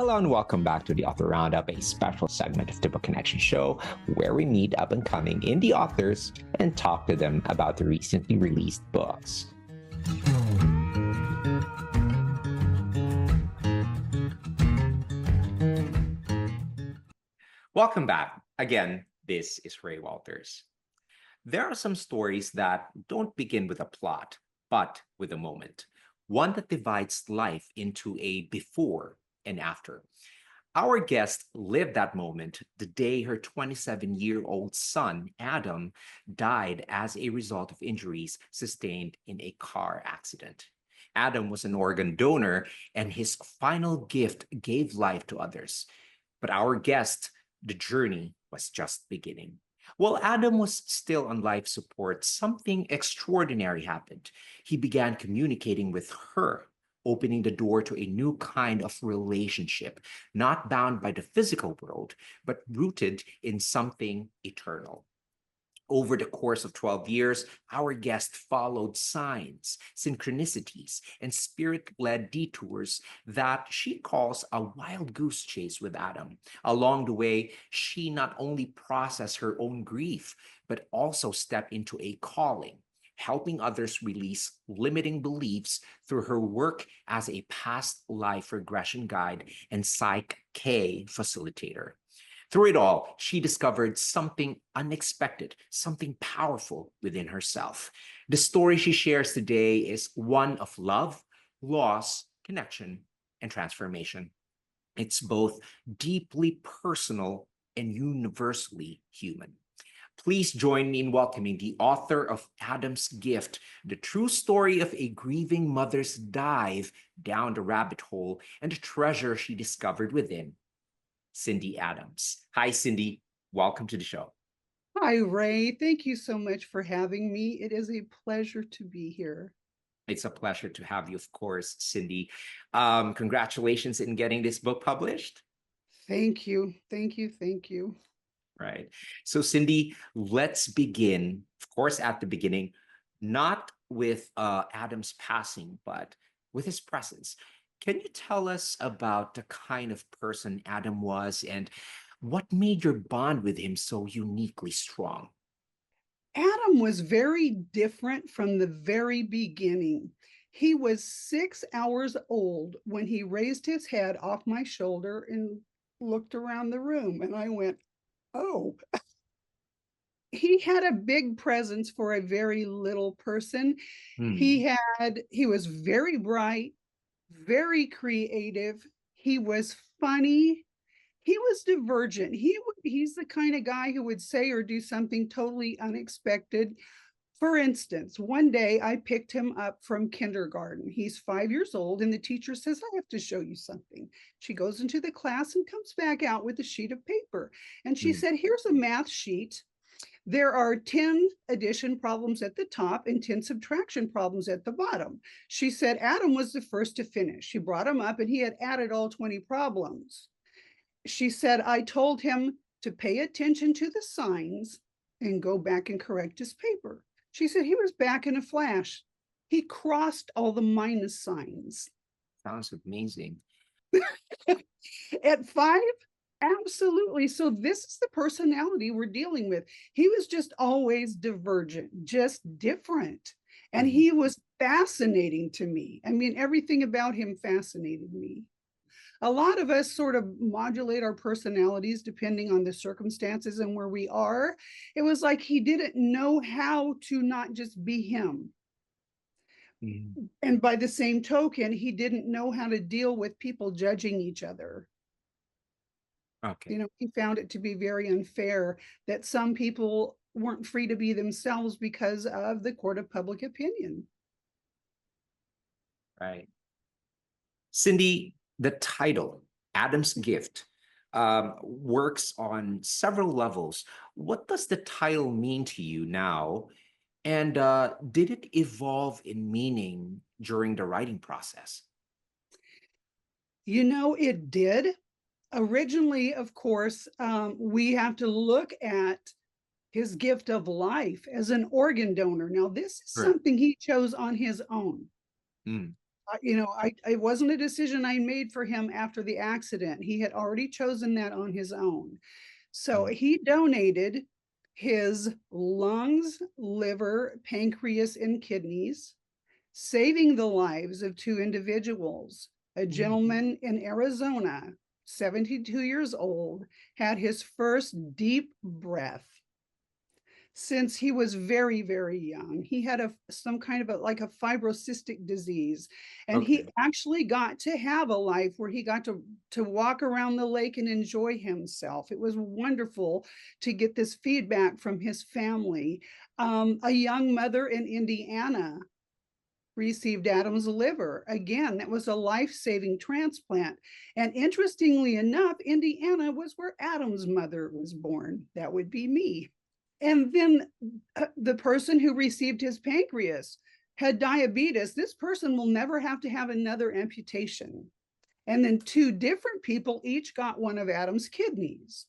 Hello and welcome back to the Author Roundup, a special segment of the Book Connection Show where we meet up and coming indie authors and talk to them about the recently released books. Welcome back. Again, this is Ray Walters. There are some stories that don't begin with a plot, but with a moment. One that divides life into a before and after. Our guest lived that moment the day her 27-year-old son, Adam, died as a result of injuries sustained in a car accident. Adam was an organ donor, and his final gift gave life to others. But our guest, the journey was just beginning. While Adam was still on life support, something extraordinary happened. He began communicating with her, opening the door to a new kind of relationship, not bound by the physical world, but rooted in something eternal. Over the course of 12 years, our guest followed signs, synchronicities, and spirit-led detours that she calls a wild goose chase with Adam. Along the way, she not only processed her own grief, but also stepped into a calling, helping others release limiting beliefs through her work as a past life regression guide and Psych K facilitator. Through it all, she discovered something unexpected, something powerful within herself. The story she shares today is one of love, loss, connection, and transformation. It's both deeply personal and universally human. Please join me in welcoming the author of Adam's Gift, the true story of a grieving mother's dive down the rabbit hole and the treasure she discovered within, Cindy Adams. Hi, Cindy. Welcome to the show. Hi, Ray. Thank you so much for having me. It is a pleasure to be here. It's a pleasure to have you, of course, Cindy. Congratulations in getting this book published. Thank you. Thank you. Thank you. Right. So, Cindy, let's begin, of course, at the beginning, not with Adam's passing, but with his presence. Can you tell us about the kind of person Adam was and what made your bond with him so uniquely strong? Adam was very different from the very beginning. He was 6 hours old when he raised his head off my shoulder and looked around the room. And I went, oh, he had a big presence for a very little person. Hmm. He was very bright, very creative. He was funny. He was divergent. He's the kind of guy who would say or do something totally unexpected. For instance, one day I picked him up from kindergarten. He's 5 years old, and the teacher says, I have to show you something. She goes into the class and comes back out with a sheet of paper. And she Hmm. said, here's a math sheet. There are 10 addition problems at the top and 10 subtraction problems at the bottom. She said Adam was the first to finish. She brought him up and he had added all 20 problems. She said, I told him to pay attention to the signs and go back and correct his paper. She said he was back in a flash. He crossed all the minus signs. Sounds amazing. At 5, absolutely. So this is the personality we're dealing with. He was just always divergent, just different. And Mhm. he was fascinating to me. I mean, everything about him fascinated me. A lot of us sort of modulate our personalities depending on the circumstances and where we are. It was like he didn't know how to not just be him. Mhm. And by the same token, he didn't know how to deal with people judging each other. Okay. He found it to be very unfair that some people weren't free to be themselves because of the court of public opinion. Right. Cindy, the title, Adam's Gift, works on several levels. What does the title mean to you now? And did it evolve in meaning during the writing process? It did. Originally, of course, we have to look at his gift of life as an organ donor. Now, this is Correct. something he chose on his own. Mm. It wasn't a decision I made for him after the accident. He had already chosen that on his own. So Mm. he donated his lungs, liver, pancreas, and kidneys, saving the lives of two individuals. A Mm. gentleman in Arizona, 72 years old, had his first deep breath since he was very, very young. He had some kind of like a fibrocystic disease, and he Okay. actually got to have a life where he got to walk around the lake and enjoy himself. It was wonderful to get this feedback from his family. A young mother in Indiana received Adam's liver. Again, that was a life-saving transplant. And interestingly enough, Indiana was where Adam's mother was born. That would be me. And then the person who received his pancreas had diabetes. This person will never have to have another amputation. And then two different people each got one of Adam's kidneys.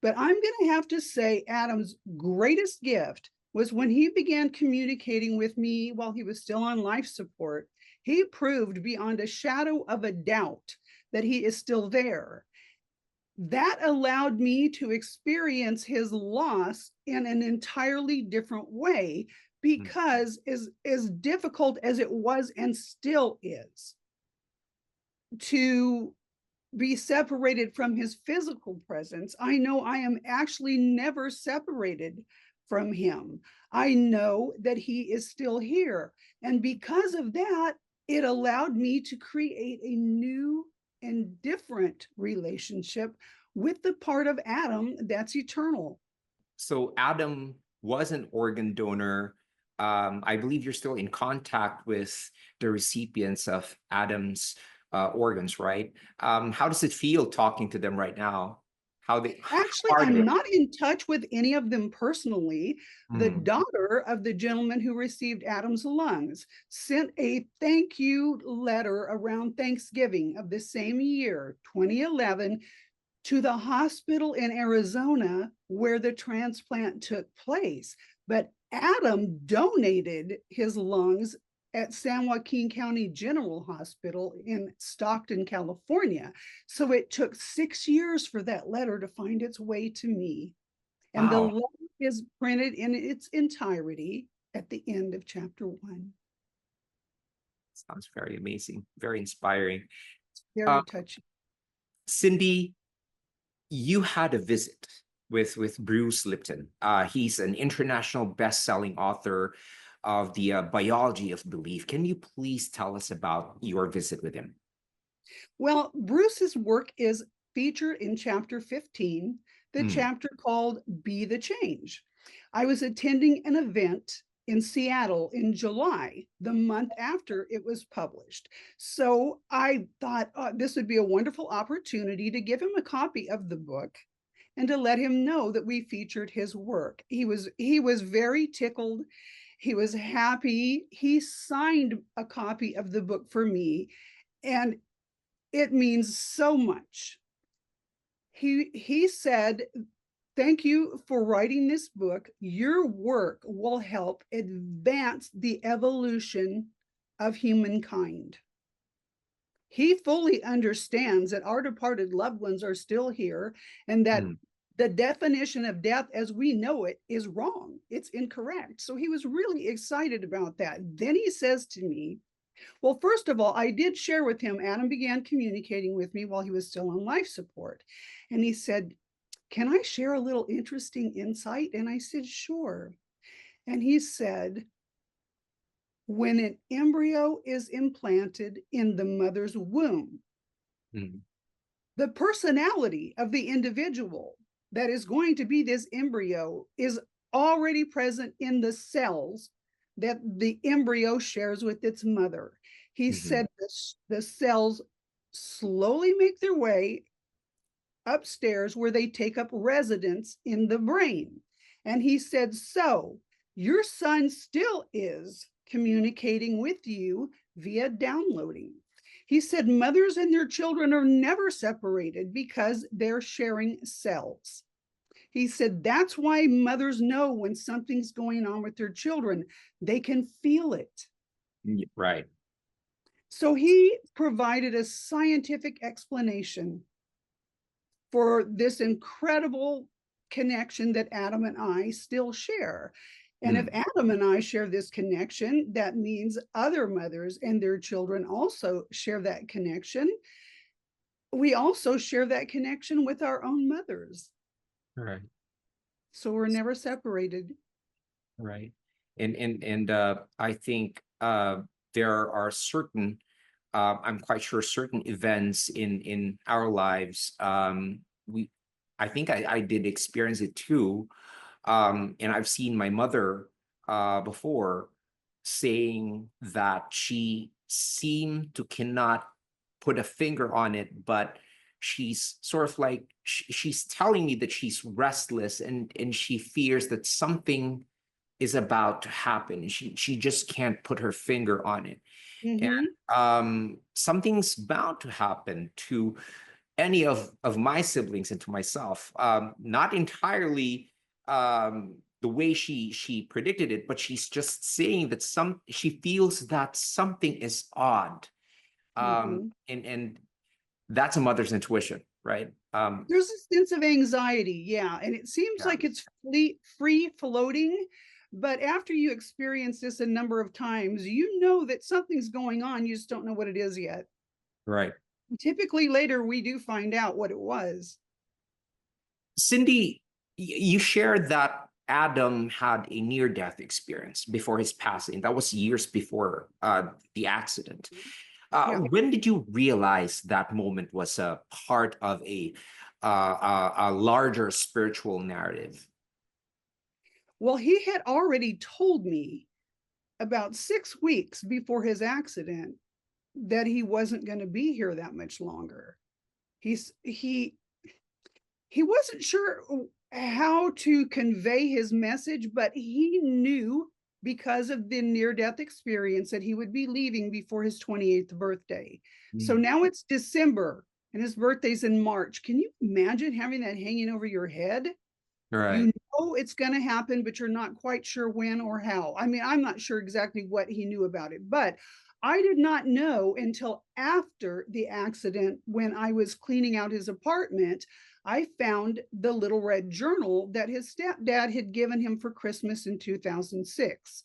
But I'm going to have to say Adam's greatest gift was when he began communicating with me while he was still on life support. He proved beyond a shadow of a doubt that he is still there. That allowed me to experience his loss in an entirely different way, Mm. because as difficult as it was and still is to be separated from his physical presence, I know I am actually never separated from him. I know that he is still here. And because of that, it allowed me to create a new and different relationship with the part of Adam that's eternal. So Adam was an organ donor. I believe you're still in contact with the recipients of Adam's organs, right? How does it feel talking to them right now? Actually, How are I'm they? not in touch with any of them personally. The Mm. daughter of the gentleman who received Adam's lungs sent a thank you letter around Thanksgiving of the same year, 2011, to the hospital in Arizona where the transplant took place. But Adam donated his lungs at San Joaquin County General Hospital in Stockton, California. So it took 6 years for that letter to find its way to me. And the Wow, letter is printed in its entirety at the end of chapter 1. sounds very amazing, very inspiring. Uh, Very touching. Cindy, you had a visit with Bruce Lipton. He's an international best-selling author of the biology of belief. Can you please tell us about your visit with him? Well, Bruce's work is featured in chapter 15, the Mm. chapter called Be the Change. I was attending an event in Seattle in July, the month after it was published. So I thought this would be a wonderful opportunity to give him a copy of the book and to let him know that we featured his work. He was very tickled. He was happy. He signed a copy of the book for me, and it means so much. He said, "Thank you for writing this book. Your work will help advance the evolution of humankind." He fully understands that our departed loved ones are still here, and that Mm. the definition of death as we know it is wrong. It's incorrect. So he was really excited about that. Then he says to me, well, first of all, I did share with him, Adam began communicating with me while he was still on life support. And he said, can I share a little interesting insight? And I said, sure. And he said, when an embryo is implanted in the mother's womb, Mm. the personality of the individual that is going to be this embryo is already present in the cells that the embryo shares with its mother. He Mhm. said the cells slowly make their way upstairs where they take up residence in the brain. And he said, so your son still is communicating with you via downloading. He said mothers and their children are never separated because they're sharing cells. He said that's why mothers know when something's going on with their children. They can feel it. Right. So he provided a scientific explanation for this incredible connection that Adam and I still share. And if Mm, Adam and I share this connection, that means other mothers and their children also share that connection. We also share that connection with our own mothers. right. So we're never separated. Right. And I think there are certain I'm quite sure certain events in our lives we I think I did experience it too. And I've seen my mother before saying that she seemed to cannot put a finger on it, but she's sort of like she's telling me that she's restless and she fears that something is about to happen. She just can't put her finger on it. And Mm-hmm. something's bound to happen to any of my siblings and to myself. Not entirely the way she predicted it, but she's just saying that she feels that something is odd. Mm-hmm. And that's a mother's intuition, right? There's a sense of anxiety, yeah, and it seems Yeah, like it's free floating. But after you experience this a number of times, you know that something's going on. You just don't know what it is yet. right. Typically, later we do find out what it was. Cindy, you shared that Adam had a near-death experience before his passing. That was years before the accident. Yeah. When did you realize that moment was a part of a larger spiritual narrative? Well, he had already told me about 6 weeks before his accident that he wasn't going to be here that much longer. He's he wasn't sure how to convey his message, but he knew because of the near death experience that he would be leaving before his 28th birthday. So Mm. now it's December and his birthday's in March. Can you imagine having that hanging over your head? Right. You know it's going to happen, but you're not quite sure when or how. I mean, I'm not sure exactly what he knew about it, but I did not know until after the accident when I was cleaning out his apartment. I found the little red journal that his stepdad had given him for Christmas in 2006.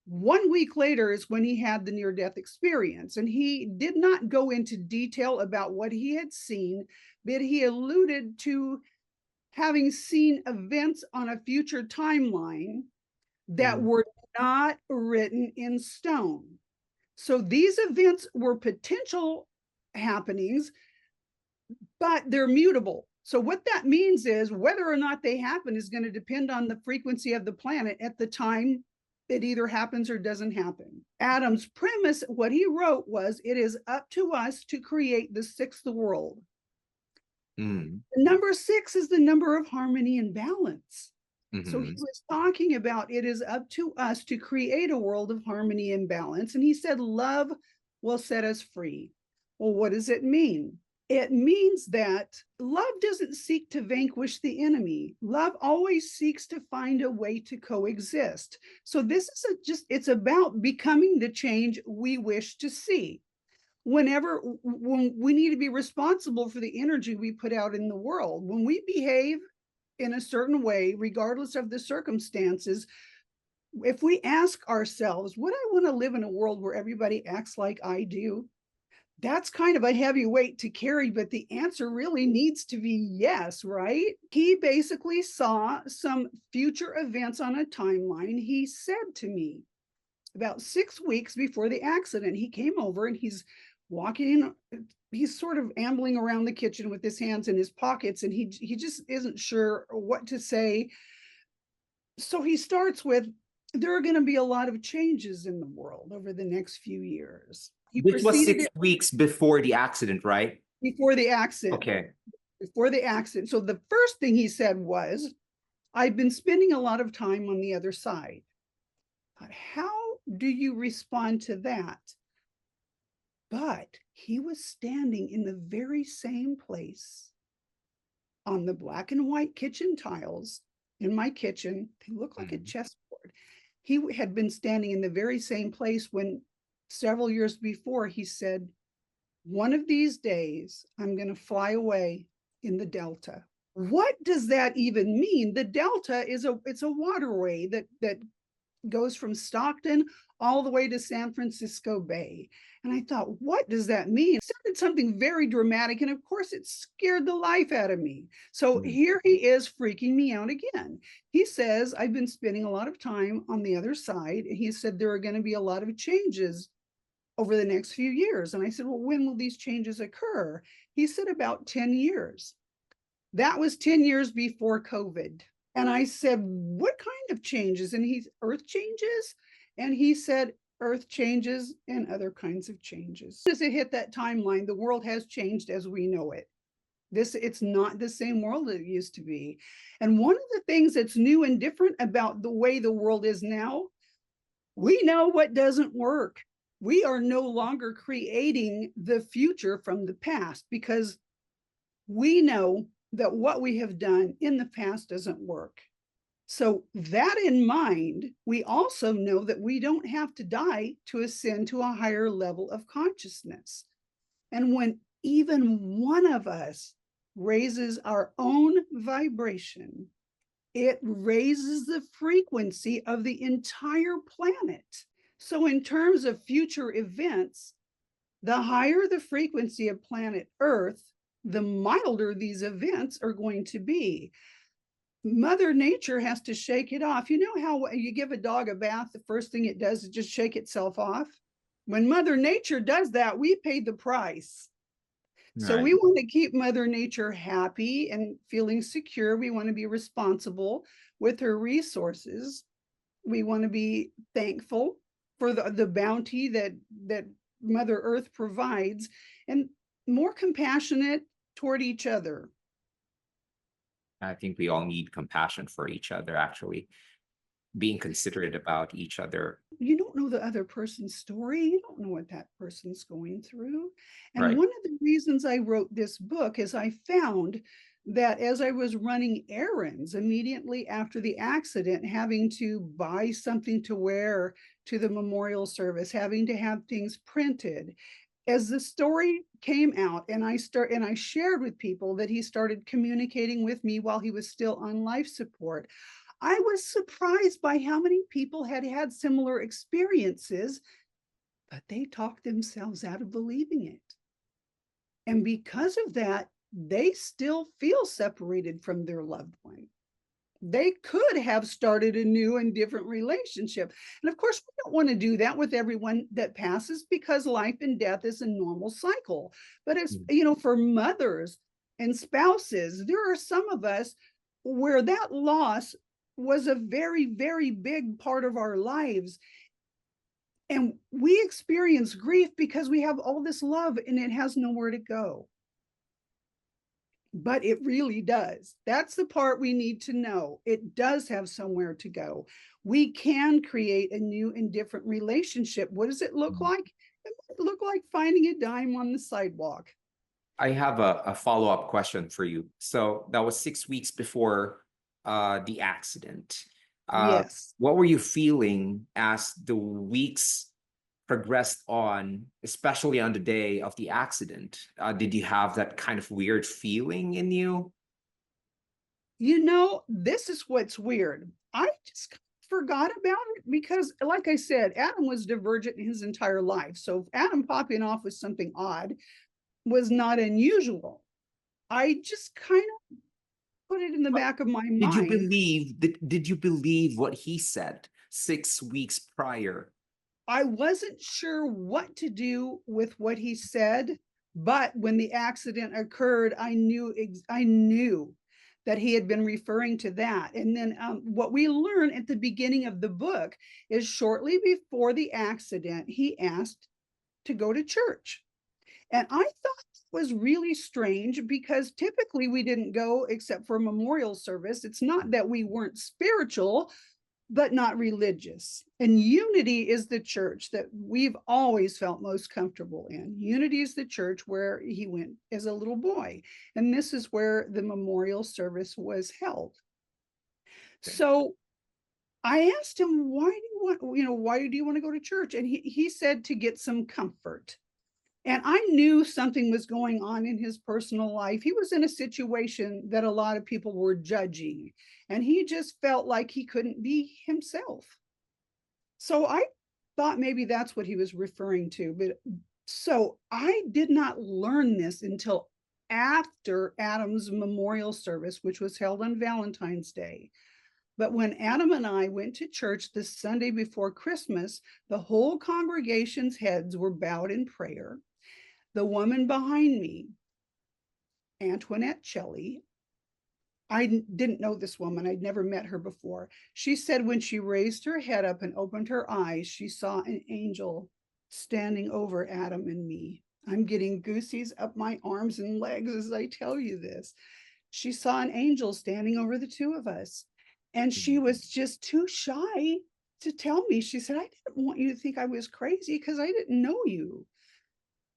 1 week later is when he had the near death experience, and he did not go into detail about what he had seen, but he alluded to having seen events on a future timeline that Mm. were not written in stone. So these events were potential happenings, but they're mutable. So what that means is whether or not they happen is going to depend on the frequency of the planet at the time it either happens or doesn't happen. Adam's premise, what he wrote was, it is up to us to create the sixth world. Mm. Number six is the number of harmony and balance. So he Mhm. was talking about it is up to us to create a world of harmony and balance. And he said, love will set us free. Well, what does it mean? It means that love doesn't seek to vanquish the enemy. Love always seeks to find a way to coexist. So this is it's about becoming the change we wish to see. When we need to be responsible for the energy we put out in the world, when we behave in a certain way, regardless of the circumstances, if we ask ourselves, would I want to live in a world where everybody acts like I do? That's kind of a heavy weight to carry, but the answer really needs to be yes, right? He basically saw some future events on a timeline. He said to me about 6 weeks before the accident, he came over and he's walking he's sort of ambling around the kitchen with his hands in his pockets, and he just isn't sure what to say. So he starts with, there are going to be a lot of changes in the world over the next few years. He This was proceeded 6 weeks before the accident, right? before the accident. Okay. Before the accident. So the first thing he said was, I've been spending a lot of time on the other side. How do you respond to that? But he was standing in the very same place on the black and white kitchen tiles in my kitchen. They look like a Mhm. chessboard. He had been standing in the very same place when several years before, he said, one of these days, I'm going to fly away in the Delta. What does that even mean? The Delta it's a waterway that goes from Stockton all the way to San Francisco Bay. And I thought, what does that mean? It sounded something very dramatic. And of course, it scared the life out of me. So Mm. here he is freaking me out again. He says, I've been spending a lot of time on the other side. And he said, there are going to be a lot of changes over the next few years. And I said, well, when will these changes occur? He said, about 10 years. That was 10 years before COVID. And I said, what kind of changes? And he's earth changes. And he said, earth changes and other kinds of changes. As it hit that timeline, the world has changed as we know it. It's not the same world it used to be. And one of the things that's new and different about the way the world is now, we know what doesn't work. We are no longer creating the future from the past because we know that what we have done in the past doesn't work. So, that in mind, we also know that we don't have to die to ascend to a higher level of consciousness. And when even one of us raises our own vibration, it raises the frequency of the entire planet. So, in terms of future events, the higher the frequency of planet Earth, the milder these events are going to be. Mother Nature has to shake it off. You know how you give a dog a bath, the first thing it does is just shake itself off? When Mother Nature does that, we pay the price. So Right. we want to keep Mother Nature happy and feeling secure. We want to be responsible with her resources. We want to be thankful for the bounty that Mother Earth provides, and more compassionate toward each other. I think we all need compassion for each other, actually, being considerate about each other. You don't know the other person's story. You don't know what that person's going through. And Right. one of the reasons I wrote this book is I found that as I was running errands immediately after the accident, having to buy something to wear to the memorial service, having to have things printed, as the story came out and I shared with people that he started communicating with me while he was still on life support, I was surprised by how many people had had similar experiences, but they talked themselves out of believing it. And because of that, they still feel separated from their loved one. They could have started a new and different relationship. And of course, we don't want to do that with everyone that passes because life and death is a normal cycle. But it's, Mm. for mothers and spouses, there are some of us where that loss was a very, very big part of our lives. And we experience grief because we have all this love and it has nowhere to go. But it really does. That's the part we need to know. It does have somewhere to go. We can create a new and different relationship. What does it look Mm. like? It might look like finding a dime on the sidewalk. I have a follow-up question for you. So that was 6 weeks before the accident. Uh, Yes. what were you feeling as the weeks progressed on, especially on the day of the accident? Did you have that kind of weird feeling in you? This is what's weird. I just forgot about it because, like I said, Adam was divergent his entire life. So Adam popping off with something odd was not unusual. I just kind of put it in the But back of my Did you mind. believe did you believe what he said 6 weeks prior? I wasn't sure what to do with what he said, but when the accident occurred, I knew that he had been referring to that. And then what we learn at the beginning of the book is shortly before the accident, he asked to go to church. And I thought it was really strange because typically we didn't go except for a memorial service. It's not that we weren't spiritual, but not religious. And Unity is the church that we've always felt most comfortable in. Unity is the church where he went as a little boy. And this is where the memorial service was held. Okay. So I asked him, why do you want, why do you want to go to church? And he said to get some comfort. And I knew something was going on in his personal life. He was in a situation that a lot of people were judging, and he just felt like he couldn't be himself. So I thought maybe that's what he was referring to. But so I did not learn this until after Adam's memorial service, which was held on Valentine's Day. But when Adam and I went to church the Sunday before Christmas, the whole congregation's heads were bowed in prayer. The woman behind me, Antoinette Shelley, I didn't know this woman. I'd never met her before. She said when she raised her head up and opened her eyes, she saw an angel standing over Adam and me. I'm getting goosies up my arms and legs as I tell you this. She saw an angel standing over the two of us, and she Mhm. was just too shy to tell me. She said, I didn't want you to think I was crazy because I didn't know you.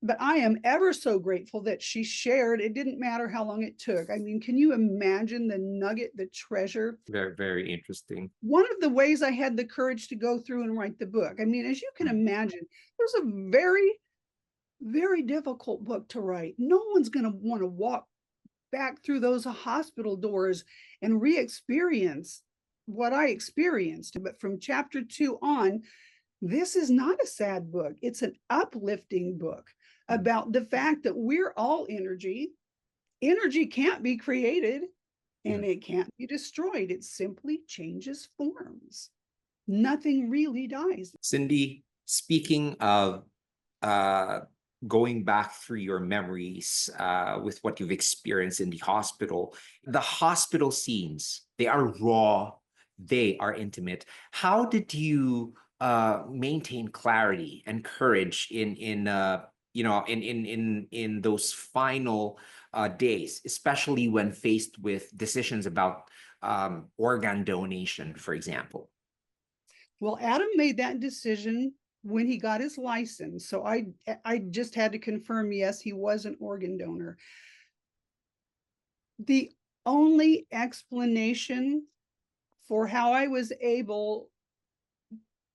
But I am ever so grateful that she shared. It didn't matter how long it took. I mean, can you imagine the nugget, the treasure? Very, very interesting. One of the ways I had the courage to go through and write the book, I mean, as you can Mm. imagine, it was a very, very difficult book to write. No one's going to want to walk back through those hospital doors and re-experience what I experienced. But from chapter 2 on, this is not a sad book. It's an uplifting book Mm. about the fact that we're all energy. Energy can't be created and Mm. it can't be destroyed. It simply changes forms. Nothing really dies. Cindy, speaking of uh, going back through your memories with what you've experienced in the hospital scenes, they are raw, they are intimate. How did you maintain clarity and courage in those final days, especially when faced with decisions about organ donation, for example? Well, Adam made that decision when he got his license. So I just had to confirm, yes, he was an organ donor. The only explanation for how I was able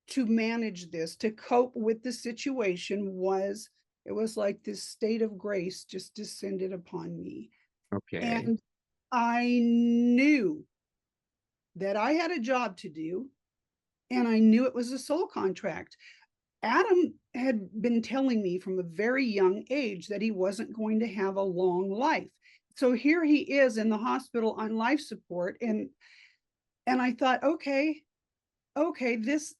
to manage this, to cope with the situation, was it was like this state of grace just descended upon me. Okay. And I knew that I had a job to do, and I knew it was a soul contract. Adam had been telling me from a very young age that he wasn't going to have a long life. So here he is in the hospital on life support, and I thought, okay, this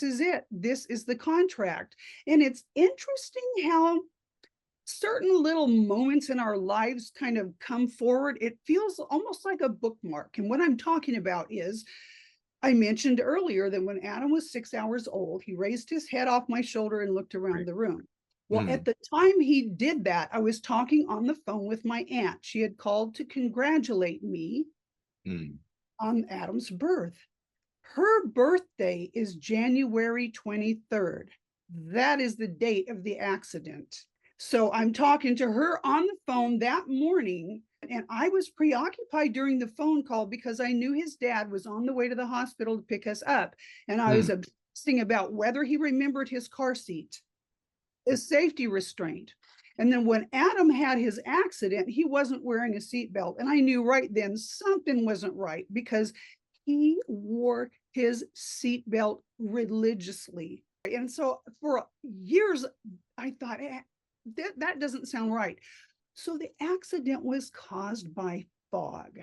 is it. This is the contract. And it's interesting how certain little moments in our lives kind of come forward. It feels almost like a bookmark. And what I'm talking about is, I mentioned earlier that when Adam was 6 hours old, he raised his head off my shoulder and looked around Right. the room. Well, at Mm. the time he did that, I was talking on the phone with my aunt. She had called to congratulate me Mm. on Adam's birth. Her birthday is January 23rd. That is the date of the accident. So I'm talking to her on the phone that morning, and I was preoccupied during the phone call because I knew his dad was on the way to the hospital to pick us up. And I was Mm. obsessing about whether he remembered his car seat, his safety restraint. And then when Adam had his accident, he wasn't wearing a seatbelt. And I knew right then something wasn't right because he wore his seatbelt religiously. And so for years, I thought, that doesn't sound right. So the accident was caused by fog.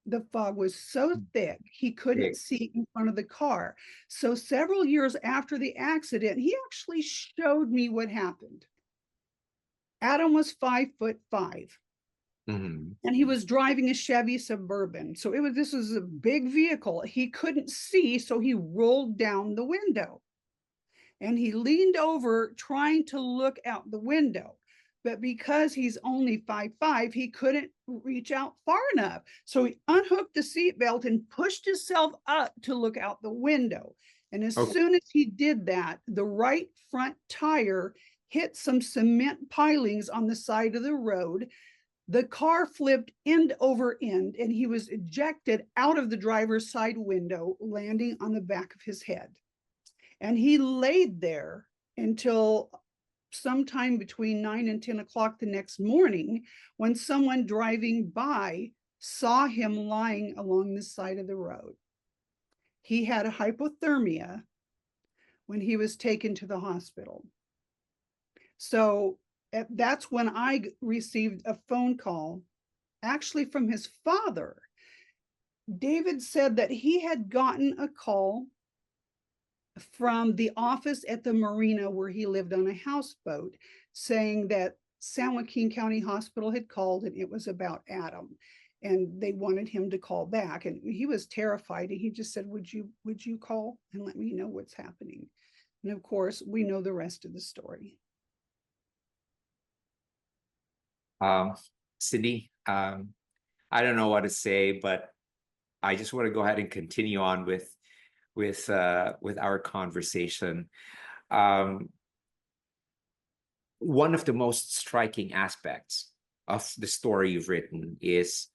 The fog was so thick, he couldn't Okay. see in front of the car. So several years after the accident, he actually showed me what happened. Adam was 5'5" Mhm. and he was driving a Chevy Suburban. So this was a big vehicle. He couldn't see, so he rolled down the window and he leaned over trying to look out the window. But because he's only 5'5", he couldn't reach out far enough. So he unhooked the seatbelt and pushed himself up to look out the window. And as Okay. soon as he did that, the right front tire hit some cement pilings on the side of the road. The car flipped end over end, and he was ejected out of the driver's side window, landing on the back of his head. And he laid there until sometime between 9 and 10 o'clock the next morning, when someone driving by saw him lying along the side of the road. He had a hypothermia when he was taken to the hospital. So that's when I received a phone call, actually from his father. David said that he had gotten a call from the office at the marina where he lived on a houseboat, saying that San Joaquin County Hospital had called and it was about Adam, and they wanted him to call back. And he was terrified, and he just said, would you call and let me know what's happening? And of course, we know the rest of the story. Um, Cindy, I don't know what to say, but I just want to go ahead and continue on with our conversation. Um, One of the most striking aspects of the story you've written is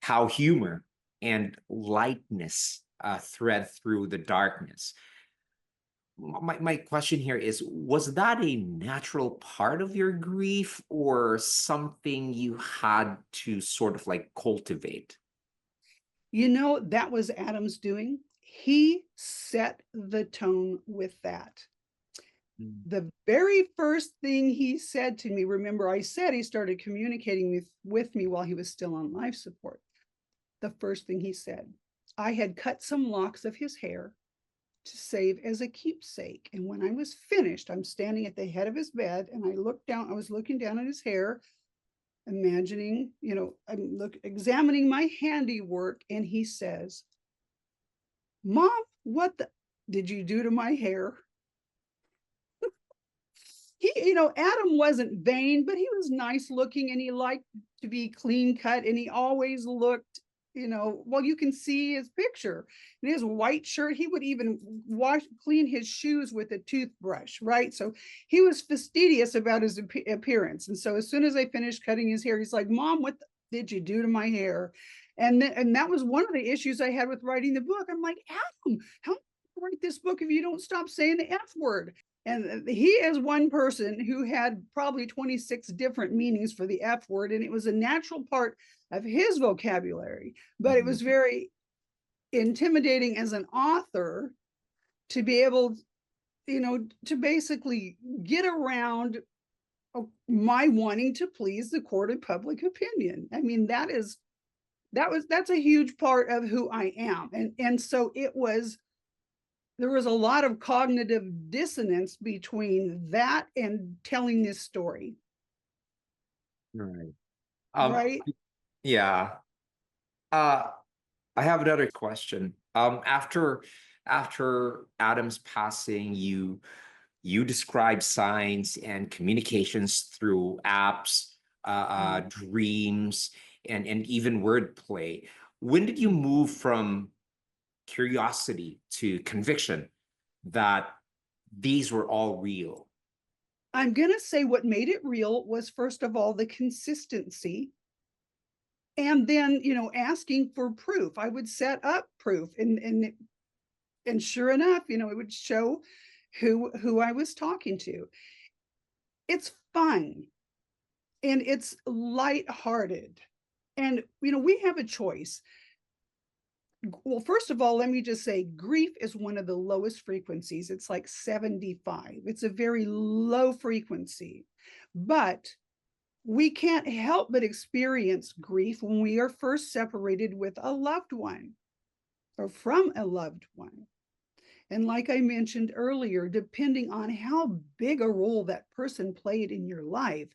how humor and lightness thread through the darkness. My question here is, was that a natural part of your grief or something you had to sort of like cultivate? That was Adam's doing. He set the tone with that. Mm. The very first thing he said to me, remember I said he started communicating with me while he was still on life support. The first thing he said, I had cut some locks of his hair to save as a keepsake. And when I was finished, I'm standing at the head of his bed and I was looking down at his hair, imagining, I'm examining my handiwork. And he says, Mom, what did you do to my hair? Adam wasn't vain, but he was nice looking and he liked to be clean cut, and he always looked, well, you can see his picture in his white shirt. He would even clean his shoes with a toothbrush, right? So he was fastidious about his appearance. And so as soon as I finished cutting his hair, he's like, Mom, what did you do to my hair? And that was one of the issues I had with writing the book. I'm like, Adam, how do you write this book if you don't stop saying the F word? And he is one person who had probably 26 different meanings for the F word, and it was a natural part of his vocabulary. But it was very intimidating as an author to be able, to basically get around my wanting to please the court of public opinion. I mean, that's a huge part of who I am. And so there was a lot of cognitive dissonance between that and telling this story. Right. Right. Yeah. Uh, I have another question. After Adam's passing, you describe signs and communications through apps, dreams, and even wordplay. When did you move from curiosity to conviction that these were all real? I'm going to say what made it real was, first of all, the consistency. And then, asking for proof. I would set up proof, and sure enough, it would show who I was talking to. It's fun and it's lighthearted. And, we have a choice. Well, first of all, let me just say grief is one of the lowest frequencies. It's like 75. It's a very low frequency, but we can't help but experience grief when we are first separated with a loved one or from a loved one. And like I mentioned earlier, depending on how big a role that person played in your life,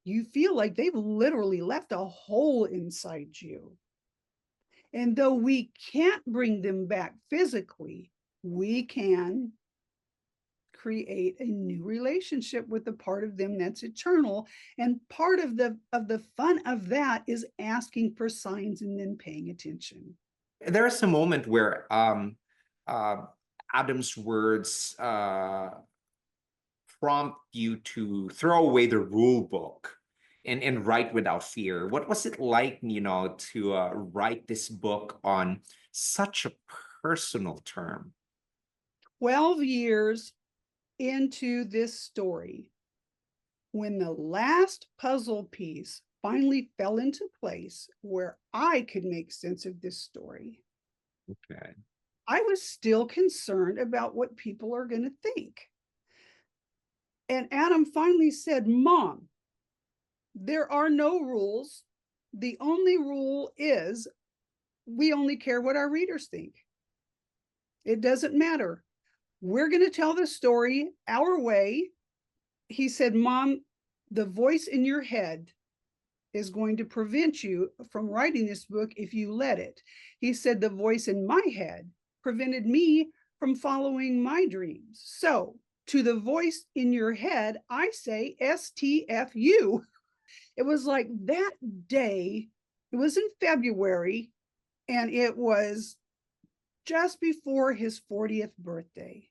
you feel like they've literally left a hole inside you. And though we can't bring them back physically, we can create a new relationship with the part of them that's eternal. And part of the fun of that is asking for signs and then paying attention. There is a moment where uh, Adam's words prompt you to throw away the rule book and write without fear. What was it like, to write this book on such a personal term? 12 years into this story, when the last puzzle piece finally fell into place where I could make sense of this story, Okay. I was still concerned about what people are going to think. And Adam finally said, Mom, there are no rules. The only rule is we only care what our readers think. It doesn't matter. We're going to tell the story our way. He said, Mom, the voice in your head is going to prevent you from writing this book if you let it. He said, the voice in my head prevented me from following my dreams. So, to the voice in your head, I say STFU. It was like that day, it was in February, and it was just before his 40th birthday.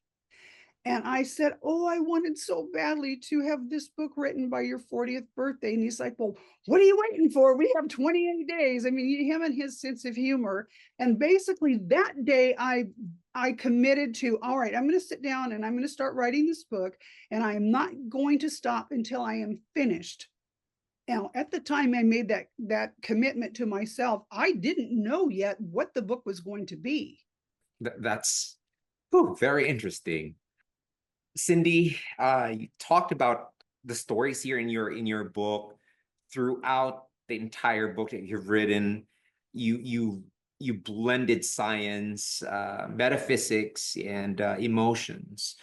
And I said, Oh, I wanted so badly to have this book written by your 40th birthday. And he's like, Well, what are you waiting for? We have 28 days. I mean, him and his sense of humor. And basically that day I committed to, all right, I'm going to sit down and I'm going to start writing this book. And I am not going to stop until I am finished. Now, at the time I made that commitment to myself, I didn't know yet what the book was going to be. That's very interesting. Cindy, you talked about the stories here in your book. Throughout the entire book that you've written, you blended science, metaphysics, and emotions.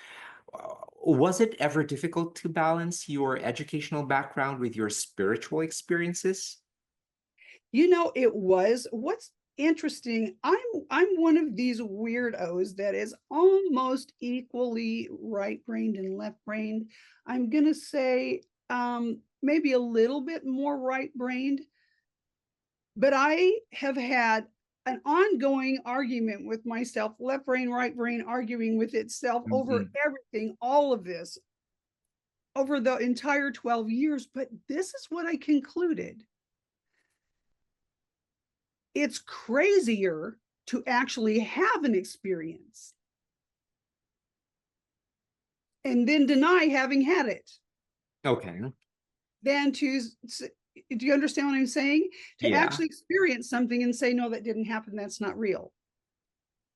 Was it ever difficult to balance your educational background with your spiritual experiences? It was. What's interesting, I'm one of these weirdos that is almost equally right-brained and left-brained. I'm going to say maybe a little bit more right-brained, but I have had an ongoing argument with myself, left brain, right brain, arguing with itself over Mhm. everything, all of this over the entire 12 years. But this is what I concluded. It's crazier to actually have an experience and then deny having had it Okay. than to, do you understand what I'm saying? To Yeah. actually experience something and say, no, that didn't happen. That's not real.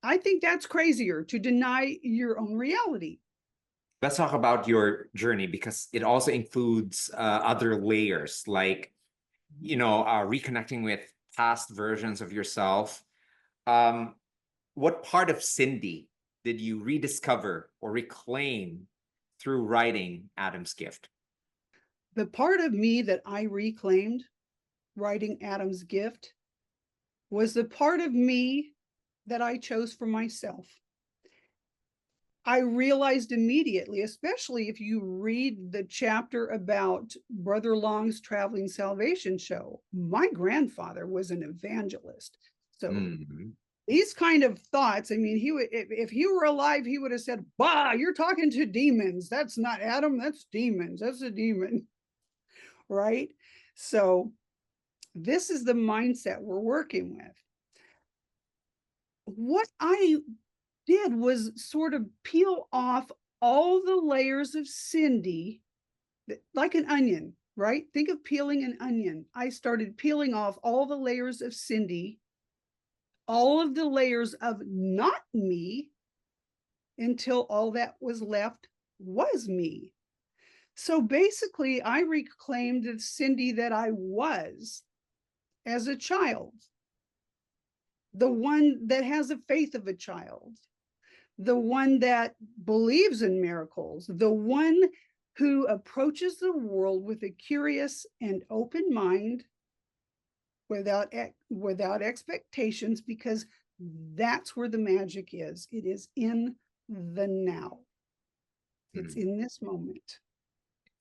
I think that's crazier, to deny your own reality. Let's talk about your journey because it also includes other layers, like reconnecting with past versions of yourself. Um, what part of Cindy did you rediscover or reclaim through writing Adam's Gift? The part of me that I reclaimed writing Adam's Gift was the part of me that I chose for myself. I realized immediately, especially if you read the chapter about Brother Long's Traveling Salvation Show, my grandfather was an evangelist. So Mhm. these kind of thoughts, I mean, he would, if he were alive, he would have said, Bah, you're talking to demons. That's not Adam, that's demons. That's a demon. Right? So this is the mindset we're working with. What I did was sort of peel off all the layers of Cindy, like an onion, right? Think of peeling an onion. I started peeling off all the layers of Cindy, all of the layers of not me, until all that was left was me. So basically, I reclaimed the Cindy that I was as a child, the one that has a faith of a child, the one that believes in miracles, the one who approaches the world with a curious and open mind without expectations, because that's where the magic is. It is in the now. It's Mhm. in this moment.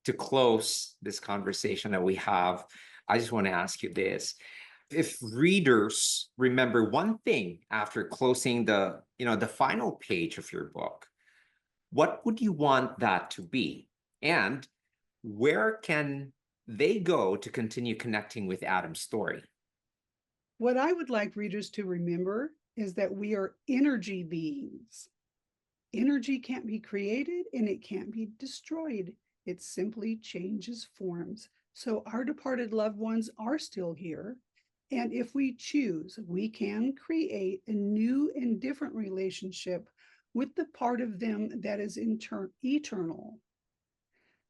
To close this conversation that we have, I just want to ask you this. If readers remember one thing after closing the final page of your book, what would you want that to be? And where can they go to continue connecting with Adam's story? What I would like readers to remember is that we are energy beings. Energy can't be created and it can't be destroyed. It simply changes forms. So our departed loved ones are still here. And if we choose, we can create a new and different relationship with the part of them that is eternal.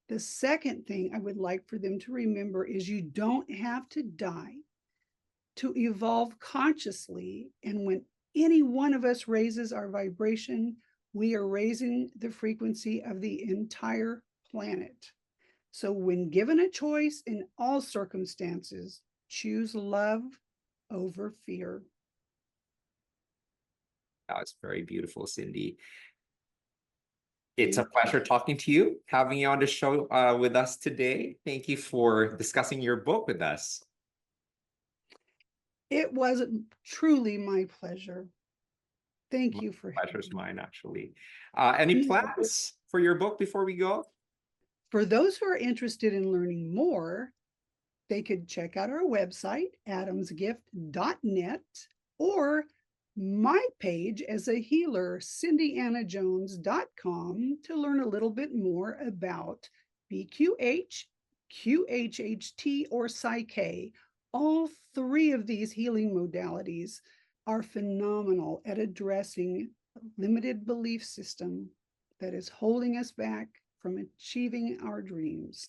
The second thing I would like for them to remember is you don't have to die to evolve consciously. And when any one of us raises our vibration, we are raising the frequency of the entire planet. So when given a choice in all circumstances, choose love over fear. That was very beautiful, Cindy. It's a Thank pleasure you. talking to you, having you on the show with us today. Thank you for discussing your book with us. It was truly my pleasure. Thank My you for pleasure's having me. mine, actually. Any plans for your book before we go? For those who are interested in learning more, they could check out our website, adamsgift.net, or my page as a healer, cindyannajones.com, to learn a little bit more about BQH, QHHT, or Psyche. All three of these healing modalities are phenomenal at addressing a limited belief system that is holding us back from achieving our dreams.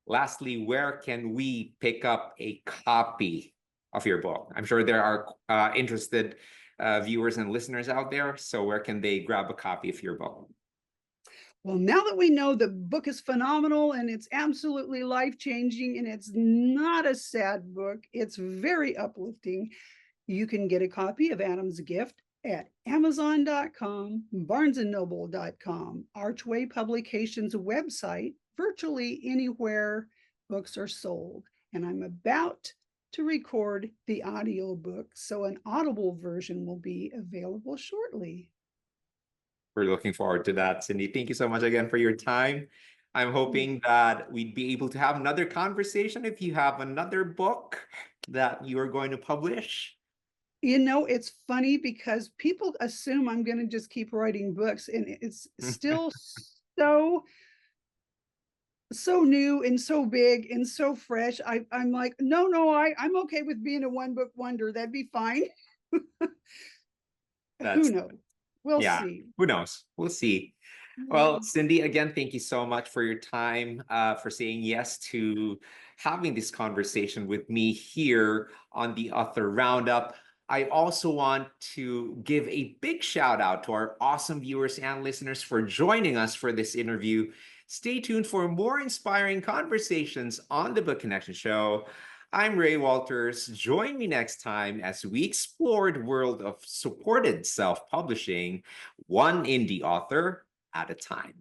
Lastly, where can we pick up a copy of your book? I'm sure there are interested viewers and listeners out there. So where can they grab a copy of your book? Well, now that we know the book is phenomenal and it's absolutely life-changing and it's not a sad book, it's very uplifting, you can get a copy of Adam's Gift at Amazon.com, BarnesandNoble.com, Archway Publications website, virtually anywhere books are sold. And I'm about to record the audio book, so an audible version will be available shortly. We're looking forward to that, Cindy. Thank you so much again for your time. I'm hoping that we'd be able to have another conversation if you have another book that you are going to publish. You know, it's funny because people assume I'm going to just keep writing books, and it's still so new and so big and so fresh. I'm like, no, I'm okay with being a one book wonder. That'd be fine. Who That's, knows? We'll yeah, see. who knows? We'll see. Well, Cindy, again, thank you so much for your time, for saying yes to having this conversation with me here on the Author Roundup. I also want to give a big shout out to our awesome viewers and listeners for joining us for this interview. Stay tuned for more inspiring conversations on the Book Connection Show. I'm Ray Walters. Join me next time as we explore the world of supported self-publishing, one indie author at a time.